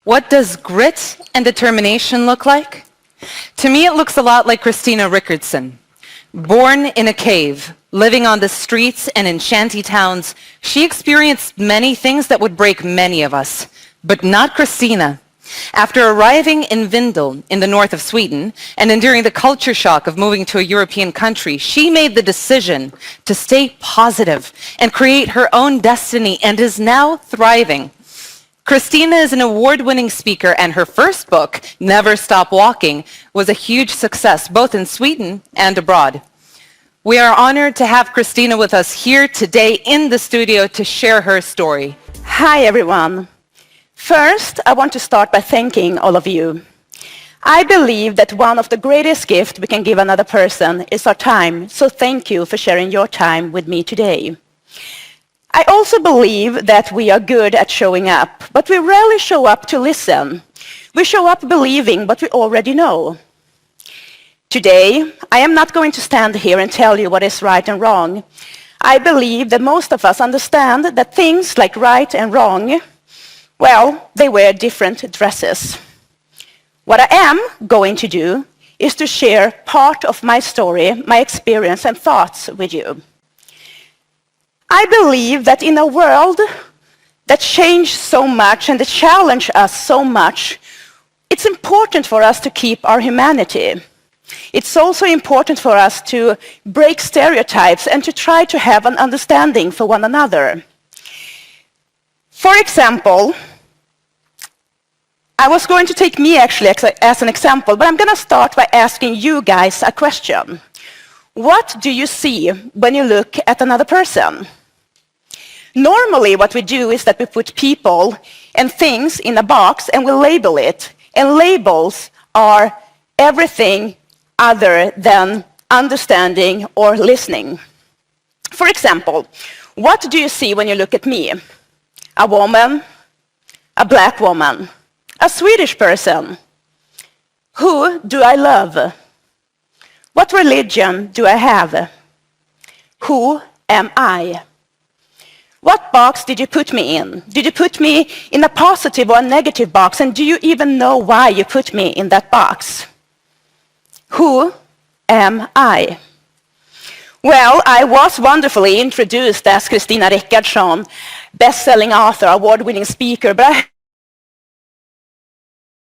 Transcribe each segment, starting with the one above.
What does grit and determination look like? To me, it looks a lot like Christina Rickardsson. Born in a cave, living on the streets and in shanty towns, she experienced many things that would break many of us, but not Christina. After arriving in Vindel in the north of Sweden and enduring the culture shock of moving to a European country, she made the decision to stay positive and create her own destiny and is now thriving. Christina is an award-winning speaker, and her first book, Never Stop Walking, was a huge success both in Sweden and abroad. We are honored to have Christina with us here today in the studio to share her story. Hi, everyone. First, I want to start by thanking all of you. I believe that one of the greatest gifts we can give another person is our time, so thank you for sharing your time with me today. I also believe that we are good at showing up, but we rarely show up to listen. We show up believing what we already know. Today, I am not going to stand here and tell you what is right and wrong. I believe that most of us understand that things like right and wrong, well, they wear different dresses. What I am going to do is to share part of my story, my experience and thoughts with you. I believe that in a world that changed so much and that challenged us so much, it's important for us to keep our humanity. It's also important for us to break stereotypes and to try to have an understanding for one another. For example, I was going to take me actually as an example, but I'm going to start by asking you guys a question. What do you see when you look at another person? Normally, what we do is that we put people and things in a box and we label it. And labels are everything other than understanding or listening. For example, what do you see when you look at me? A woman, a black woman, a Swedish person. Who do I love? What religion do I have? Who am I? What box did you put me in? Did you put me in a positive or a negative box? And do you even know why you put me in that box? Who am I? Well, I was wonderfully introduced as Christina Rickardsson, best-selling author, award-winning speaker, but I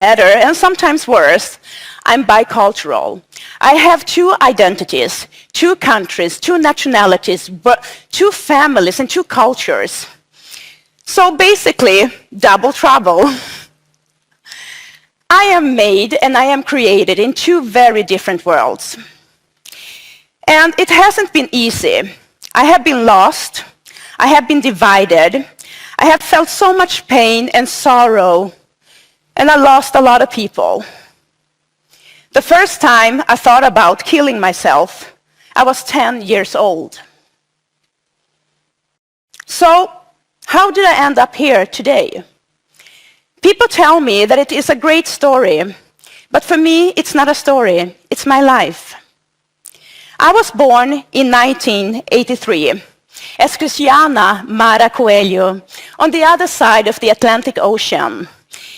better and sometimes worse, I'm bicultural. I have two identities, two countries, two nationalities, two families and two cultures. So basically, double trouble. I am made and I am created in two very different worlds. And it hasn't been easy. I have been lost. I have been divided. I have felt so much pain and sorrow. And I lost a lot of people. The first time I thought about killing myself, I was 10 years old. So, how did I end up here today? People tell me that it is a great story, but for me, it's not a story, it's my life. I was born in 1983 as Christina Mara Coelho on the other side of the Atlantic Ocean,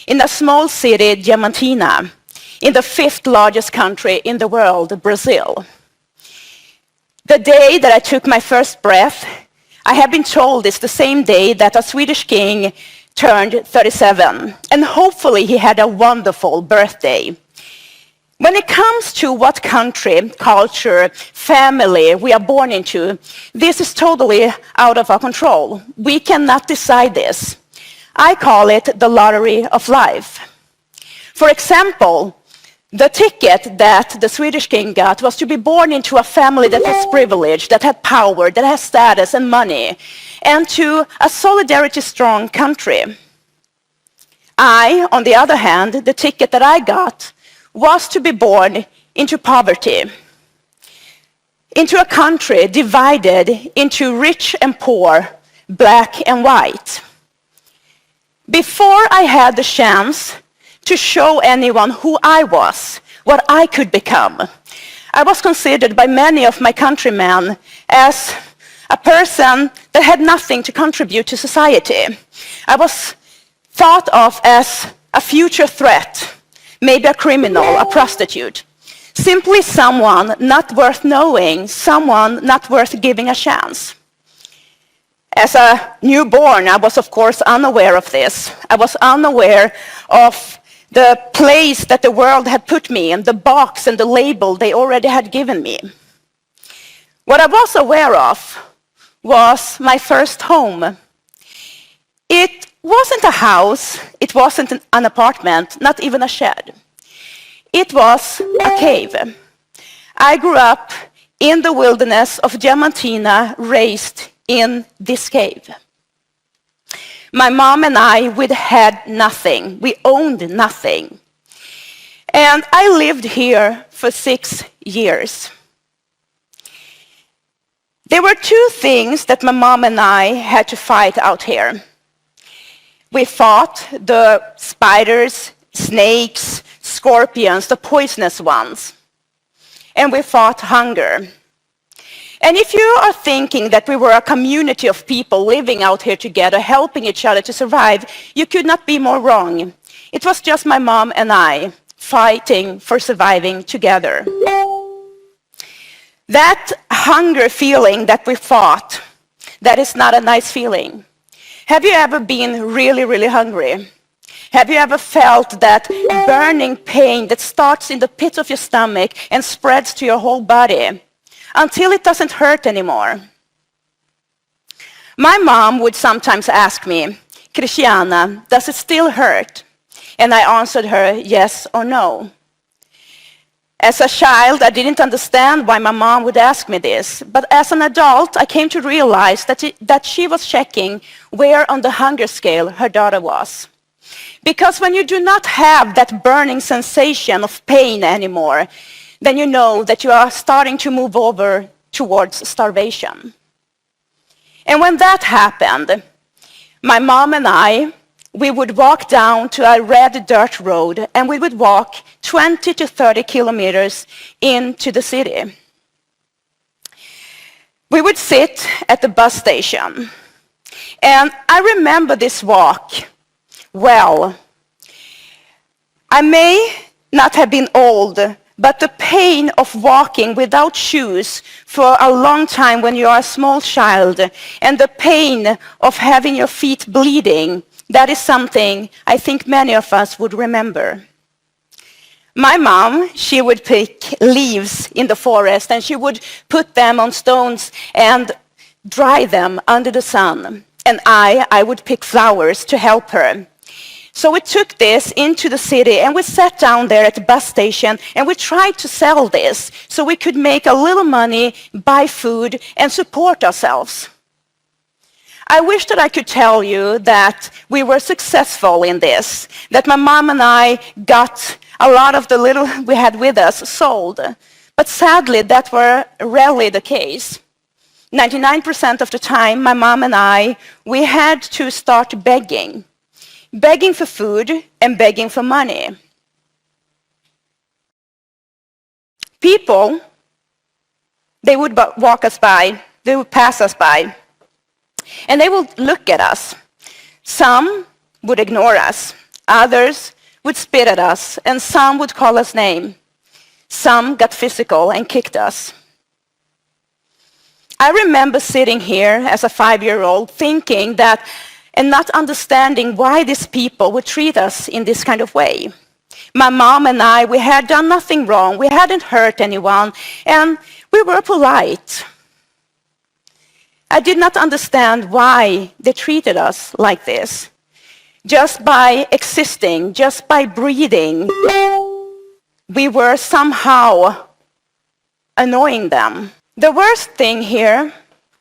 in a small city, Diamantina, in the 5th largest country in the world, Brazil. The day that I took my first breath, I have been told it's the same day that a Swedish king turned 37, and hopefully he had a wonderful birthday. When it comes to what country, culture, family we are born into, this is totally out of our control. We cannot decide this. I call it the lottery of life. For example, the ticket that the Swedish king got was to be born into a family that was privileged, that had power, that has status and money, and to a solidarity-strong country. I, on the other hand, the ticket that I got was to be born into poverty, into a country divided into rich and poor, black and white. Before I had the chance to show anyone who I was, what I could become, I was considered by many of my countrymen as a person that had nothing to contribute to society. I was thought of as a future threat, maybe a criminal, a prostitute. Simply someone not worth knowing, someone not worth giving a chance. As a newborn, I was of course unaware of this. I was unaware of the place that the world had put me in, the box and the label they already had given me. What I was aware of was my first home. It wasn't a house, it wasn't an apartment, not even a shed. It was a cave. I grew up in the wilderness of Diamantina, raised in this cave. My mom and I, we had nothing. We owned nothing. And I lived here for 6 years. There were two things that my mom and I had to fight out here. We fought the spiders, snakes, scorpions, the poisonous ones. And we fought hunger. And if you are thinking that we were a community of people living out here together, helping each other to survive, you could not be more wrong. It was just my mom and I fighting for surviving together. That hunger feeling that we fought, that is not a nice feeling. Have you ever been really, really hungry? Have you ever felt that burning pain that starts in the pit of your stomach and spreads to your whole body until it doesn't hurt anymore? My mom would sometimes ask me, Christina, does it still hurt? And I answered her yes or no. As a child, I didn't understand why my mom would ask me this. But as an adult, I came to realize that she was checking where on the hunger scale her daughter was. Because when you do not have that burning sensation of pain anymore, then you know that you are starting to move over towards starvation. And when that happened, my mom and I, we would walk down to a red dirt road and we would walk 20 to 30 kilometers into the city. We would sit at the bus station. And I remember this walk well. I may not have been old, but the pain of walking without shoes for a long time when you are a small child and the pain of having your feet bleeding, that is something I think many of us would remember. My mom, she would pick leaves in the forest and she would put them on stones and dry them under the sun. And I would pick flowers to help her. So we took this into the city and we sat down there at the bus station and we tried to sell this so we could make a little money, buy food and support ourselves. I wish that I could tell you that we were successful in this, that my mom and I got a lot of the little we had with us sold. But sadly, that were rarely the case. 99% of the time, my mom and I, we had to start begging. Begging for food and begging for money. People, they would walk us by, they would pass us by. And they would look at us. Some would ignore us. Others would spit at us. And some would call us names. Some got physical and kicked us. I remember sitting here as a 5-year-old thinking that and not understanding why these people would treat us in this kind of way. My mom and I, we had done nothing wrong. We hadn't hurt anyone. And we were polite. I did not understand why they treated us like this. Just by existing, just by breathing, we were somehow annoying them. The worst thing here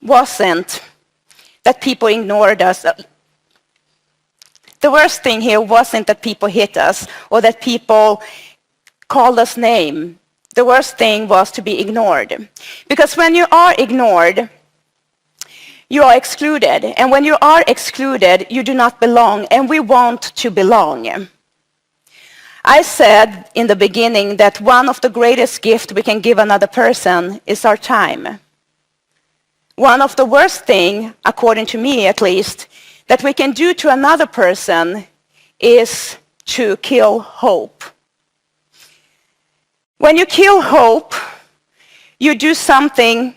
wasn't that people ignored us. The worst thing here wasn't that people hit us or that people called us names. The worst thing was to be ignored. Because when you are ignored, you are excluded. And when you are excluded, you do not belong. And we want to belong. I said in the beginning that one of the greatest gifts we can give another person is our time. One of the worst things, according to me at least, that we can do to another person is to kill hope. When you kill hope, you do something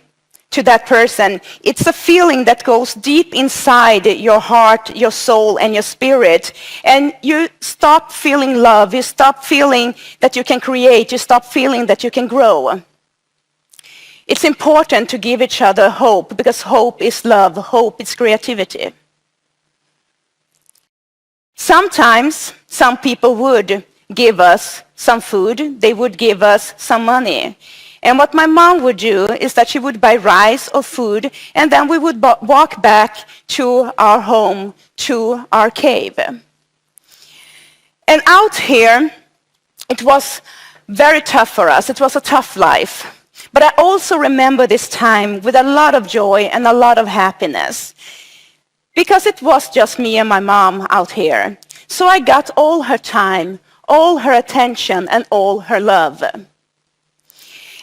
to that person. It's a feeling that goes deep inside your heart, your soul, and your spirit. And you stop feeling love. You stop feeling that you can create. You stop feeling that you can grow. It's important to give each other hope, because hope is love. Hope is creativity. Sometimes some people would give us some food. They would give us some money. And what my mom would do is that she would buy rice or food, and then we would walk back to our home, to our cave. And out here, it was very tough for us. It was a tough life. But I also remember this time with a lot of joy and a lot of happiness, because it was just me and my mom out here. So I got all her time, all her attention, and all her love.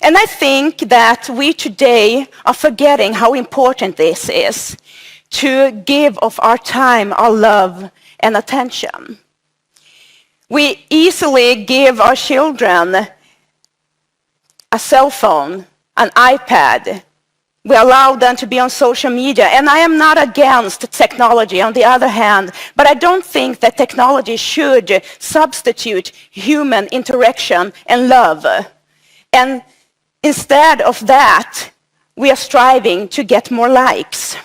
And I think that we today are forgetting how important this is, to give of our time, our love, and attention. We easily give our children a cell phone, an iPad. We allow them to be on social media. And I am not against technology, on the other hand, but I don't think that technology should substitute human interaction and love. And instead of that, we are striving to get more likes.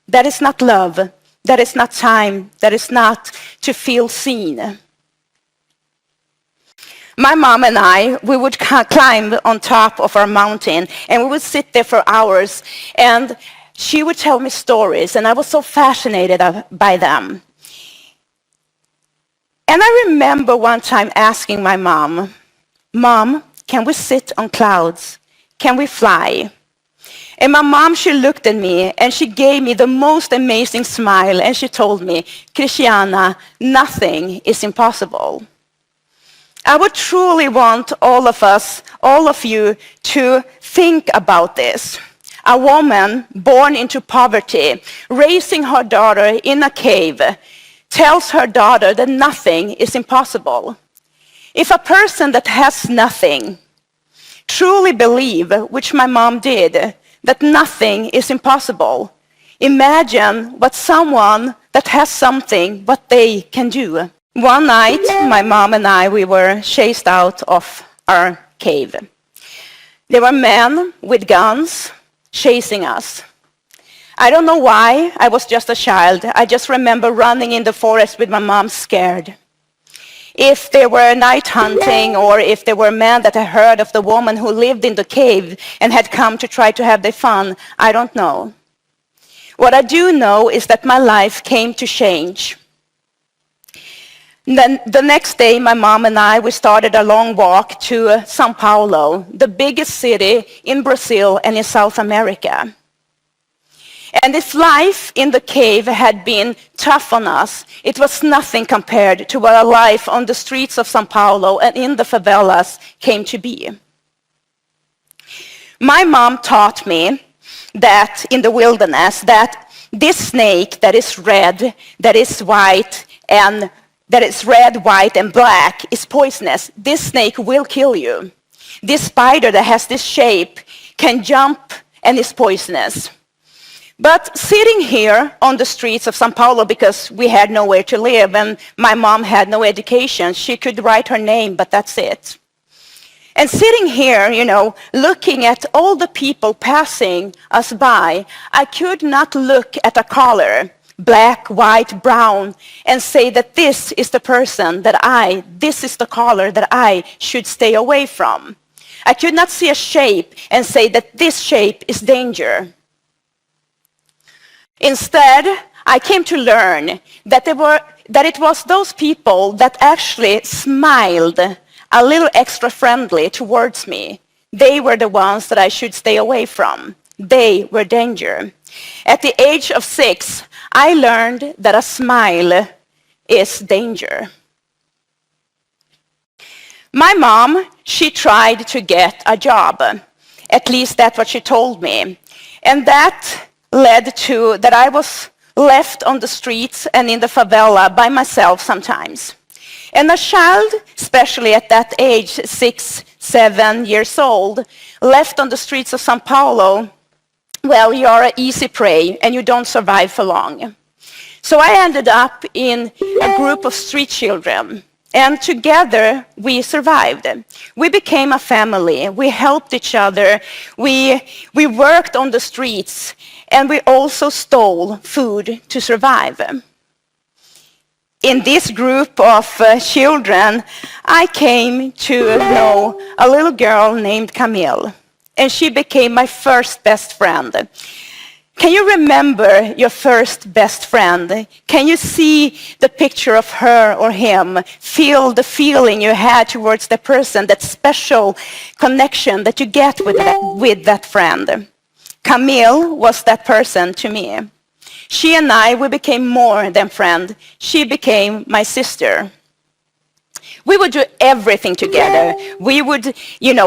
That is not love. That is not time. That is not to feel seen. My mom and I, we would climb on top of our mountain, and we would sit there for hours, and she would tell me stories, and I was so fascinated by them. And I remember one time asking my mom, "Mom, can we sit on clouds? Can we fly?" And my mom, she looked at me, and she gave me the most amazing smile, and she told me, "Christina, nothing is impossible." I would truly want all of us, all of you, to think about this. A woman born into poverty, raising her daughter in a cave, tells her daughter that nothing is impossible. If a person that has nothing truly believe, which my mom did, that nothing is impossible, imagine what someone that has something, what they can do. One night, my mom and I, we were chased out of our cave. There were men with guns chasing us. I don't know why. I was just a child. I just remember running in the forest with my mom, scared. If they were night hunting, or if there were men that had heard of the woman who lived in the cave and had come to try to have their fun, I don't know. What I do know is that my life came to change. Then the next day, my mom and I, we started a long walk to São Paulo, the biggest city in Brazil and in South America. And if life in the cave had been tough on us, it was nothing compared to what our life on the streets of São Paulo and in the favelas came to be. My mom taught me that in the wilderness, that this snake that is red, that is white, and that is red, white, and black is poisonous. This snake will kill you. This spider that has this shape can jump and is poisonous. But sitting here on the streets of São Paulo, because we had nowhere to live and my mom had no education, she could write her name, but that's it. And sitting here, looking at all the people passing us by, I could not look at a color, black, white, brown, and say that this is the person this is the color that I should stay away from. I could not see a shape and say that this shape is danger. Instead, I came to learn that it was those people that actually smiled a little extra friendly towards me. They were the ones that I should stay away from. They were danger. At the age of 6, I learned that a smile is danger. My mom, she tried to get a job. At least that's what she told me. And that led to that I was left on the streets and in the favela by myself sometimes. And a child, especially at that age, 6, 7 years old, left on the streets of São Paulo, well, you're an easy prey and you don't survive for long. So I ended up in a group of street children, and together we survived. We became a family. We helped each other. We worked on the streets, and we also stole food to survive. In this group of children, I came to know a little girl named Camille, and she became my first best friend. Can you remember your first best friend? Can you see the picture of her or him? Feel the feeling you had towards the person, that special connection that you get with that friend. Camille was that person to me. She and I, we became more than friends. She became my sister. We would do everything together. We would,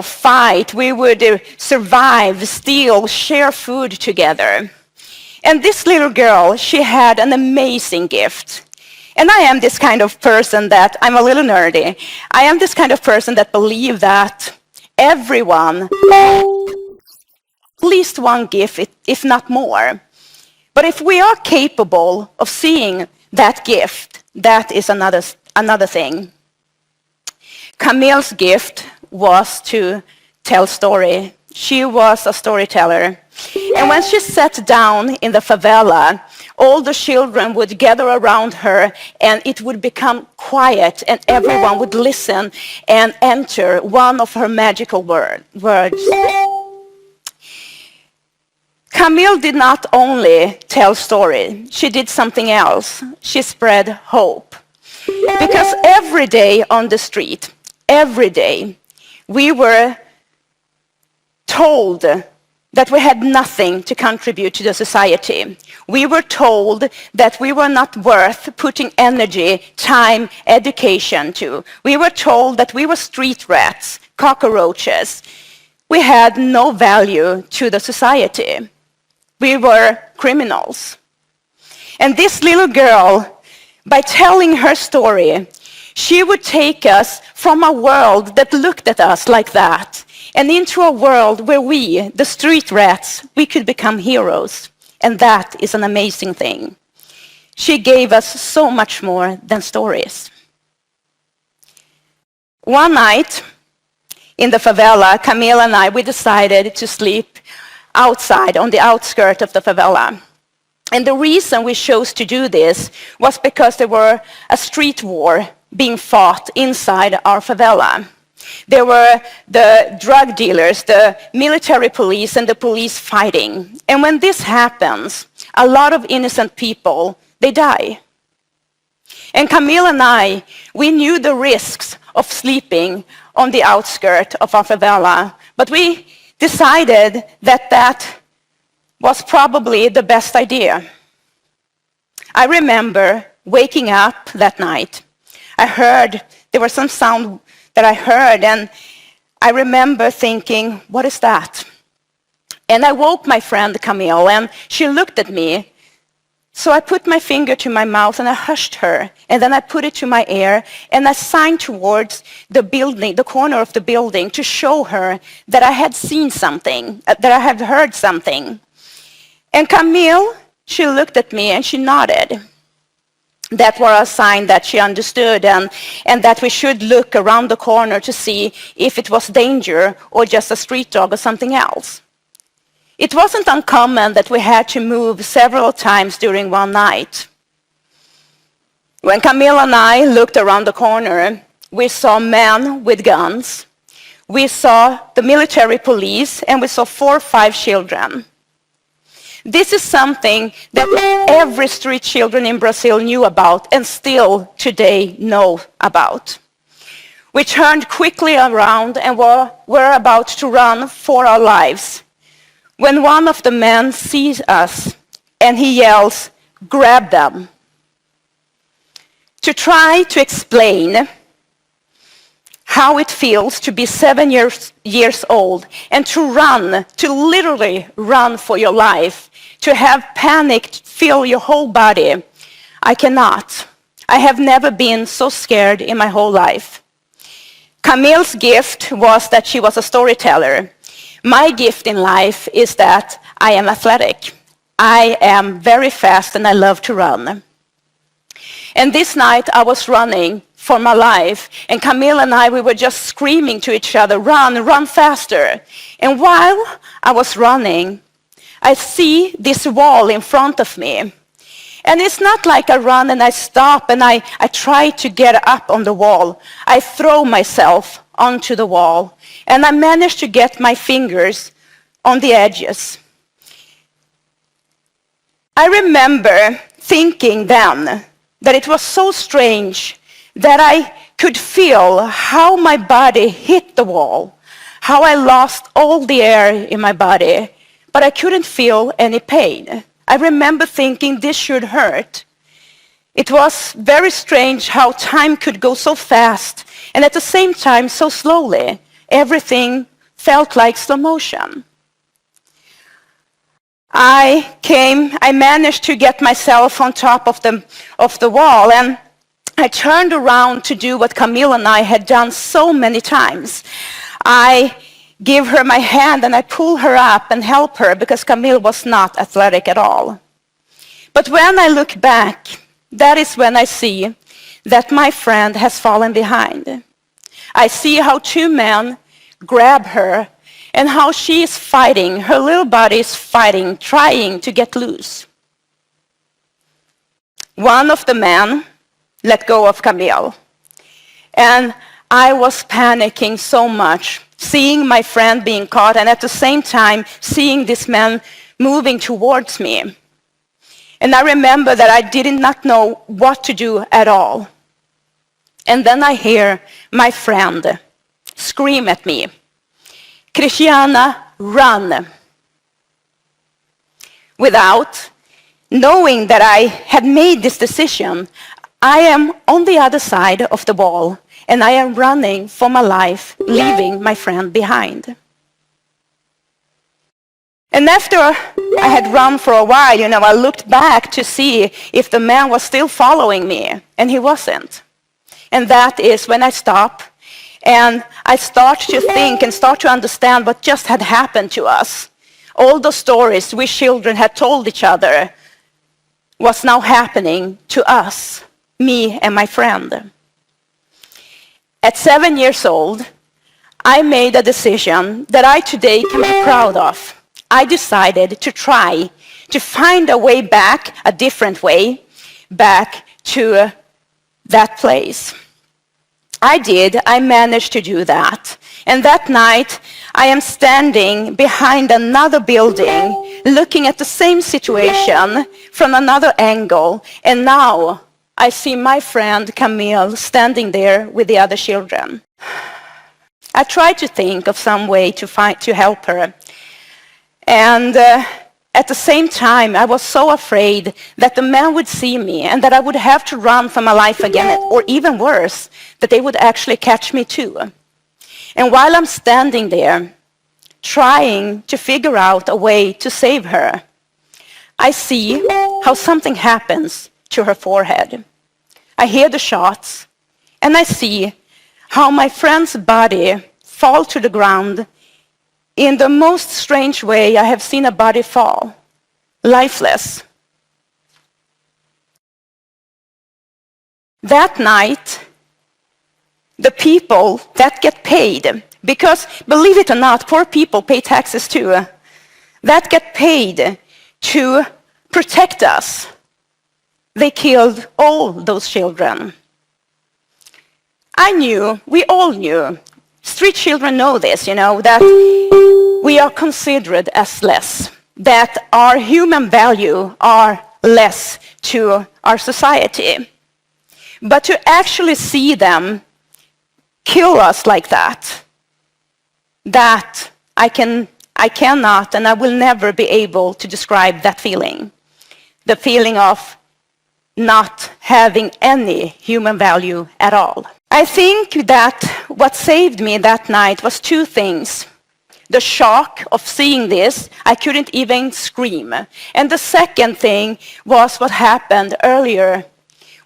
fight. We would survive, steal, share food together. And this little girl, she had an amazing gift. And I am this kind of person that, I'm a little nerdy. I am this kind of person that believes that everyone has at least one gift, if not more. But if we are capable of seeing that gift, that is another thing. Camille's gift was to tell story. She was a storyteller. And when she sat down in the favela, all the children would gather around her, and it would become quiet, and everyone would listen and enter one of her magical words. Camille did not only tell story, she did something else. She spread hope. Because every day on the street, every day, we were told that we had nothing to contribute to the society. We were told that we were not worth putting energy, time, education to. We were told that we were street rats, cockroaches. We had no value to the society. We were criminals. And this little girl, by telling her story, she would take us from a world that looked at us like that and into a world where we, the street rats, we could become heroes. And that is an amazing thing. She gave us so much more than stories. One night in the favela, Camille and I, we decided to sleep outside on the outskirts of the favela. And the reason we chose to do this was because there were a street war being fought inside our favela. There were the drug dealers, the military police, and the police fighting. And when this happens, a lot of innocent people, they die. And Camille and I, we knew the risks of sleeping on the outskirts of our favela, but we decided that that was probably the best idea. I remember waking up that night. There was some sound that I heard, and I remember thinking, what is that? And I woke my friend Camille, and she looked at me. So I put my finger to my mouth and I hushed her, and then I put it to my ear, and I signed towards the building, the corner of the building, to show her that I had seen something, that I had heard something. And Camille, she looked at me and she nodded. That was a sign that she understood, and that we should look around the corner to see if it was danger or just a street dog or something else. It wasn't uncommon that we had to move several times during one night. When Camille and I looked around the corner, we saw men with guns, we saw the military police, and we saw 4 or 5 children. This is something that every street children in Brazil knew about and still today know about. We turned quickly around and were about to run for our lives, when one of the men sees us and he yells, "Grab them." To try to explain how it feels to be 7 years old and to literally run for your life, to have panic fill your whole body, I cannot. I have never been so scared in my whole life. Camille's gift was that she was a storyteller. My gift in life is that I am athletic. I am very fast and I love to run. And this night I was running for my life, and Camille and I, we were just screaming to each other, run, run faster. And while I was running, I see this wall in front of me. And it's not like I run and I stop and I try to get up on the wall. I throw myself onto the wall, and I manage to get my fingers on the edges. I remember thinking then that it was so strange that I could feel how my body hit the wall, how I lost all the air in my body, but I couldn't feel any pain. I remember thinking this should hurt. It was very strange how time could go so fast and at the same time so slowly. Everything felt like slow motion. I managed to get myself on top of the wall, and I turned around to do what Camille and I had done so many times. I give her my hand and I pull her up and help her because Camille was not athletic at all. But when I look back, that is when I see that my friend has fallen behind. I see how two men grab her and how she is fighting, her little body is fighting, trying to get loose. One of the men let go of Camille. And I was panicking so much, seeing my friend being caught and at the same time seeing this man moving towards me. And I remember that I did not know what to do at all. And then I hear my friend scream at me, "Christina, run!" Without knowing that I had made this decision, I am on the other side of the wall, and I am running for my life, leaving my friend behind. And after I had run for a while, I looked back to see if the man was still following me, and he wasn't. And that is when I stop, and I start to think and start to understand what just had happened to us. All the stories we children had told each other was now happening to us, me and my friend. At 7 years old, I made a decision that I today can be proud of. I decided to try to find a way back, a different way, back to that place. I managed to do that. And that night, I am standing behind another building, looking at the same situation from another angle. And now I see my friend Camille standing there with the other children. I tried to think of some way to help her. And at the same time, I was so afraid that the men would see me and that I would have to run for my life again, or even worse, that they would actually catch me too. And while I'm standing there, trying to figure out a way to save her, I see how something happens to her forehead. I hear the shots, and I see how my friend's body falls to the ground in the most strange way I have seen a body fall, lifeless. That night, the people that get paid, because believe it or not, poor people pay taxes too, that get paid to protect us, they killed all those children. I knew, we all knew, street children know this, that we are considered as less, that our human value are less to our society. But to actually see them kill us like that I cannot and I will never be able to describe that feeling. The feeling of not having any human value at all. I think that what saved me that night was two things. The shock of seeing this, I couldn't even scream. And the second thing was what happened earlier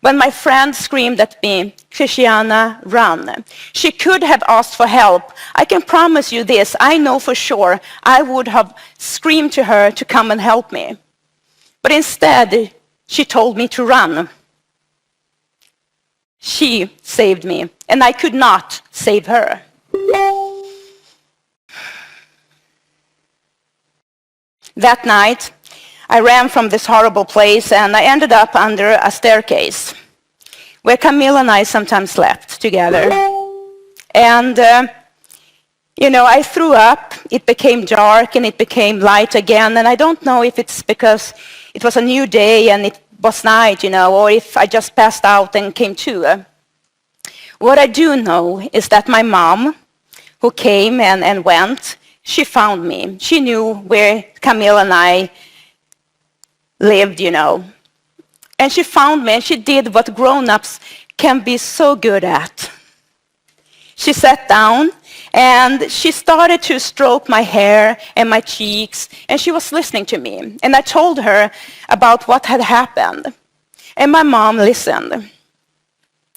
when my friend screamed at me, "Christiana, run." She could have asked for help. I can promise you this, I know for sure I would have screamed to her to come and help me. But instead, she told me to run. She saved me, and I could not save her. That night, I ran from this horrible place, and I ended up under a staircase where Camille and I sometimes slept together. And, I threw up. It became dark, and it became light again. And I don't know if it's because it was a new day and it was night, or if I just passed out and came to. What I do know is that my mom, who came and went, she found me. She knew where Camille and I lived, And she found me, and she did what grown-ups can be so good at. She sat down, and she started to stroke my hair and my cheeks, and she was listening to me. And I told her about what had happened. And my mom listened.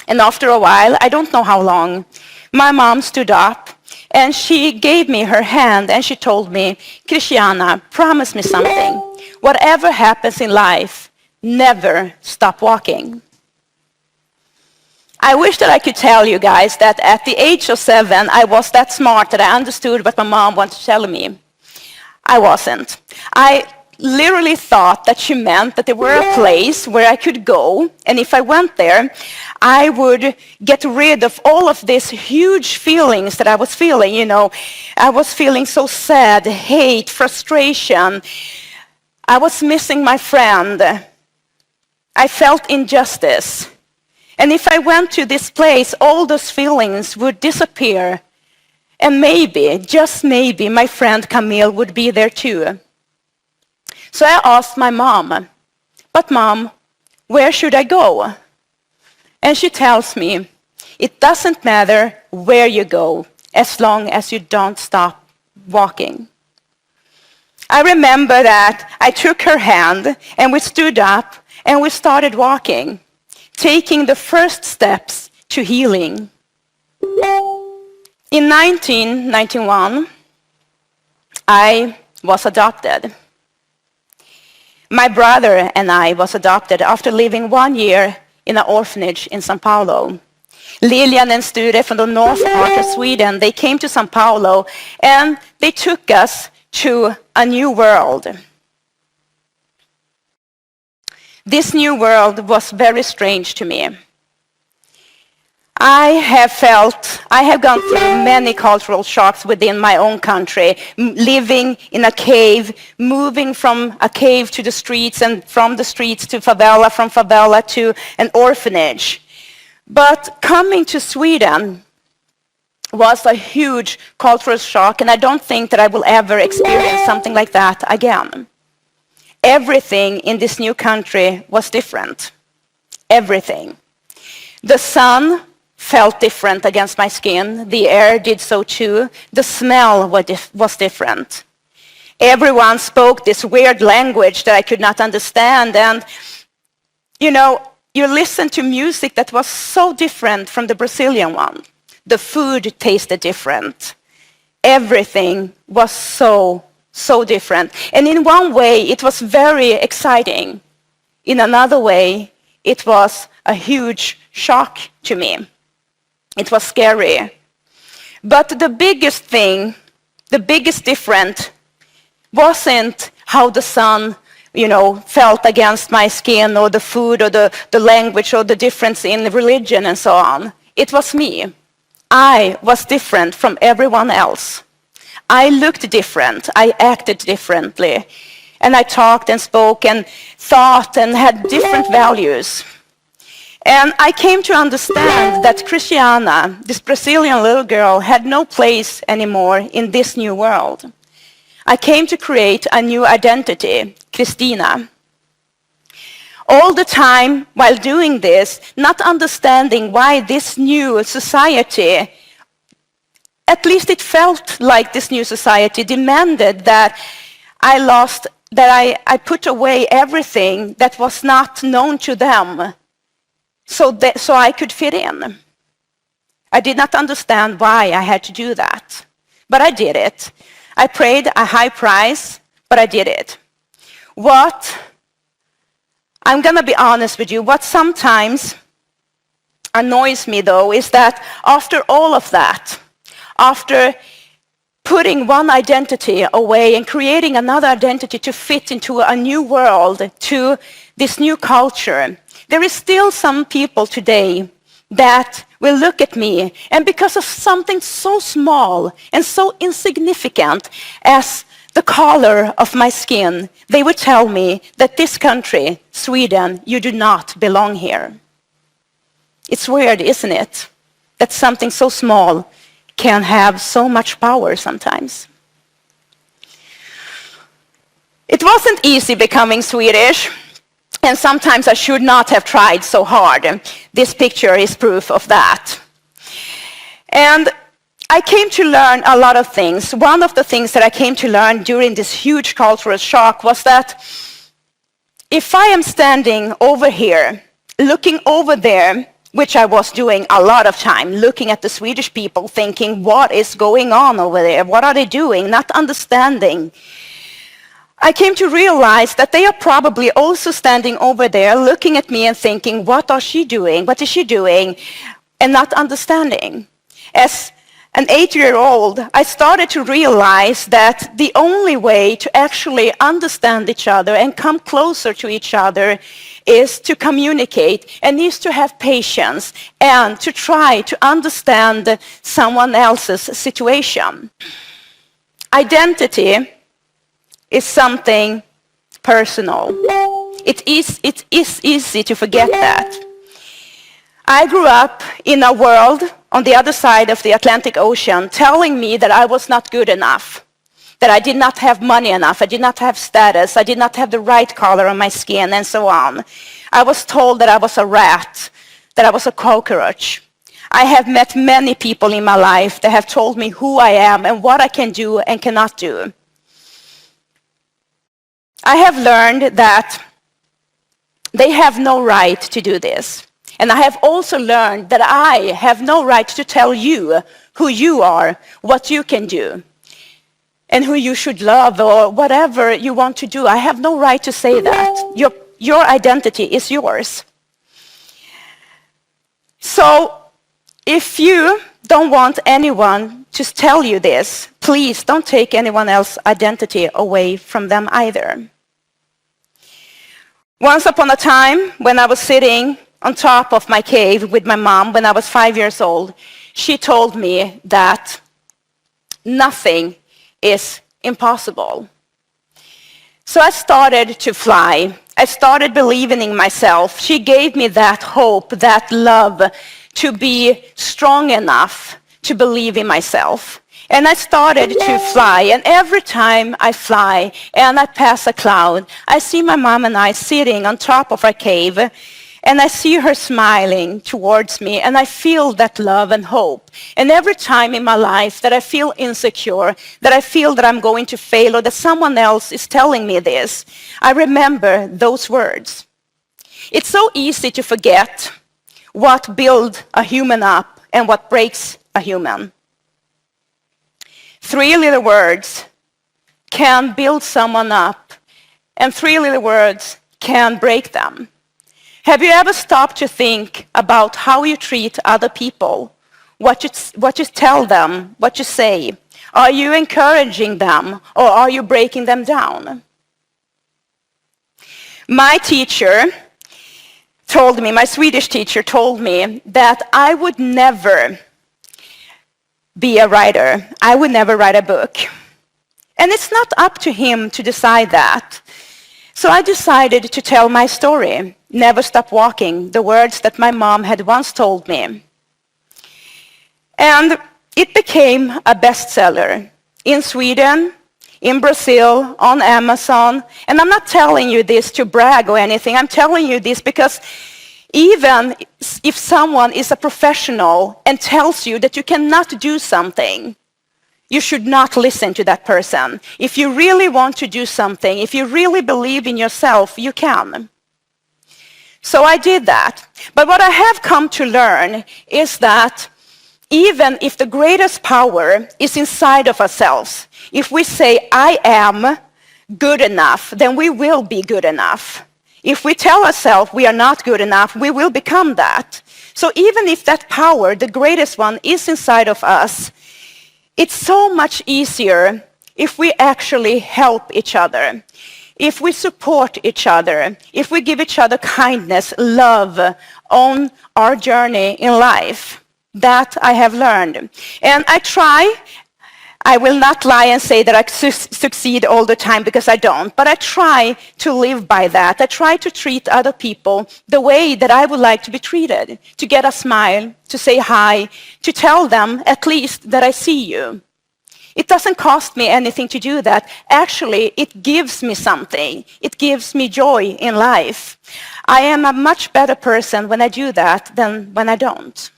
And after a while, I don't know how long, my mom stood up, and she gave me her hand, and she told me, "Christiana, promise me something. Whatever happens in life, never stop walking." I wish that I could tell you guys that at the age of 7, I was that smart that I understood what my mom wanted to tell me. I wasn't. I literally thought that she meant that there were a place where I could go, and if I went there, I would get rid of all of these huge feelings that I was feeling, I was feeling so sad, hate, frustration. I was missing my friend. I felt injustice. And if I went to this place, all those feelings would disappear. And maybe, just maybe, my friend Camille would be there too. So I asked my mom, "But Mom, where should I go?" And she tells me, "It doesn't matter where you go, as long as you don't stop walking." I remember that I took her hand, and we stood up, and we started walking, taking the first steps to healing. In 1991, I was adopted. My brother and I was adopted after living 1 year in an orphanage in São Paulo. Lilian and Sture from the north part of Sweden, they came to São Paulo, and they took us to a new world. This new world was very strange to me. I have gone through many cultural shocks within my own country, living in a cave, moving from a cave to the streets, and from the streets to favela, from favela to an orphanage. But coming to Sweden was a huge cultural shock, and I don't think that I will ever experience something like that again. Everything in this new country was different. Everything. The sun felt different against my skin. The air did so too. The smell was different. Everyone spoke this weird language that I could not understand. And, you listened to music that was so different from the Brazilian one. The food tasted different. Everything was so different. And in one way, it was very exciting. In another way, it was a huge shock to me. It was scary. But the biggest thing, the biggest difference, wasn't how the sun, felt against my skin, or the food, or the language, or the difference in religion, and so on. It was me. I was different from everyone else. I looked different. I acted differently. And I talked and spoke and thought and had different values. And I came to understand that Christiana, this Brazilian little girl, had no place anymore in this new world. I came to create a new identity, Christina. All the time while doing this, not understanding why this new society, at least it felt like this new society demanded that I put away everything that was not known to them. so I could fit in. I did not understand why I had to do that, but I did it. I paid a high price, but I did it. I'm going to be honest with you, what sometimes annoys me though is that after all of that, after putting one identity away and creating another identity to fit into a new world, to this new culture, there is still some people today that will look at me, and because of something so small and so insignificant as the color of my skin, they would tell me that this country, Sweden, you do not belong here. It's weird, isn't it? That something so small can have so much power sometimes. It wasn't easy becoming Swedish, and sometimes I should not have tried so hard. This picture is proof of that. And I came to learn a lot of things. One of the things that I came to learn during this huge cultural shock was that if I am standing over here, looking over there, which I was doing a lot of time, looking at the Swedish people, thinking, what is going on over there? What are they doing? Not understanding. I came to realize that they are probably also standing over there, looking at me and thinking, what is she doing? What is she doing? And not understanding. As an 8-year-old, I started to realize that the only way to actually understand each other and come closer to each other is to communicate and is to have patience and to try to understand someone else's situation. Identity is something personal. It is easy to forget that. I grew up in a world on the other side of the Atlantic Ocean telling me that I was not good enough, that I did not have money enough, I did not have status, I did not have the right color on my skin, and so on. I was told that I was a rat, that I was a cockroach. I have met many people in my life that have told me who I am and what I can do and cannot do. I have learned that they have no right to do this. And I have also learned that I have no right to tell you who you are, what you can do, and who you should love or whatever you want to do. I have no right to say that. Your identity is yours. So if you don't want anyone to tell you this, please don't take anyone else's identity away from them either. Once upon a time, when I was sitting on top of my cave with my mom when I was 5 years old, she told me that nothing is impossible. So I started to fly. I started believing in myself. She gave me that hope, that love to be strong enough to believe in myself. And I started to fly, and every time I fly and I pass a cloud, I see my mom and I sitting on top of our cave, and I see her smiling towards me, and I feel that love and hope. And every time in my life that I feel insecure, that I feel that I'm going to fail, or that someone else is telling me this, I remember those words. It's so easy to forget what builds a human up and what breaks a human. 3 little words can build someone up, and 3 little words can break them. Have you ever stopped to think about how you treat other people, what you tell them, what you say? Are you encouraging them, or are you breaking them down? My teacher told me, my Swedish teacher told me that I would never be a writer. I would never write a book. And it's not up to him to decide that. So I decided to tell my story, Never Stop Walking, the words that my mom had once told me. And it became a bestseller in Sweden, in Brazil, on Amazon. And I'm not telling you this to brag or anything. I'm telling you this because even if someone is a professional and tells you that you cannot do something, you should not listen to that person. If you really want to do something, if you really believe in yourself, you can. So I did that. But what I have come to learn is that even if the greatest power is inside of ourselves, if we say, I am good enough, then we will be good enough. If we tell ourselves we are not good enough, we will become that. So even if that power, the greatest one, is inside of us, it's so much easier if we actually help each other, if we support each other, if we give each other kindness, love on our journey in life. That I have learned. And I will not lie and say that I succeed all the time, because I don't, but I try to live by that. I try to treat other people the way that I would like to be treated, to get a smile, to say hi, to tell them at least that I see you. It doesn't cost me anything to do that. Actually, it gives me something. It gives me joy in life. I am a much better person when I do that than when I don't.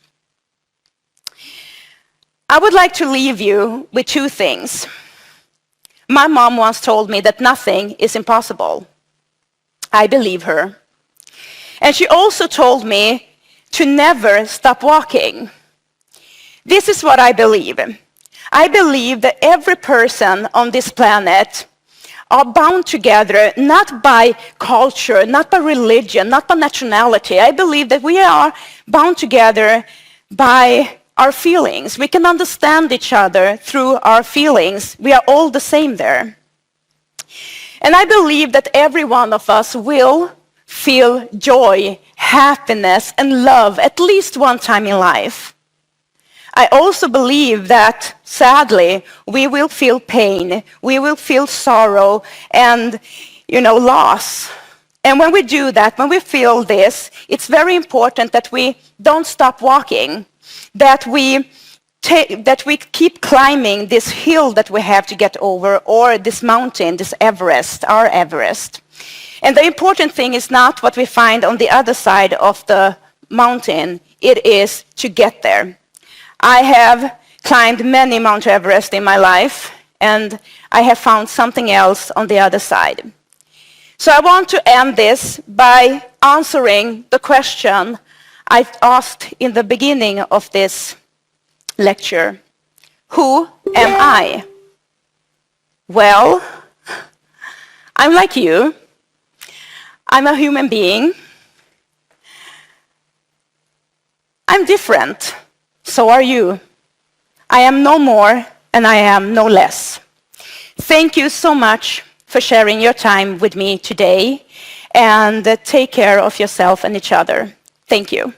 I would like to leave you with two things. My mom once told me that nothing is impossible. I believe her. And she also told me to never stop walking. This is what I believe. I believe that every person on this planet are bound together not by culture, not by religion, not by nationality. I believe that we are bound together by our feelings. We can understand each other through our feelings. We are all the same there. And I believe that every one of us will feel joy, happiness, and love at least one time in life. I also believe that, sadly, we will feel pain, we will feel sorrow and, loss. And when we do that, when we feel this, it's very important that we don't stop walking, that we keep climbing this hill that we have to get over, or this mountain, this Everest, our Everest. And the important thing is not what we find on the other side of the mountain, it is to get there. I have climbed many Mount Everest in my life, and I have found something else on the other side. So I want to end this by answering the question I asked in the beginning of this lecture. Who am I? Well, I'm like you. I'm a human being. I'm different. So are you. I am no more and I am no less. Thank you so much for sharing your time with me today, and take care of yourself and each other. Thank you.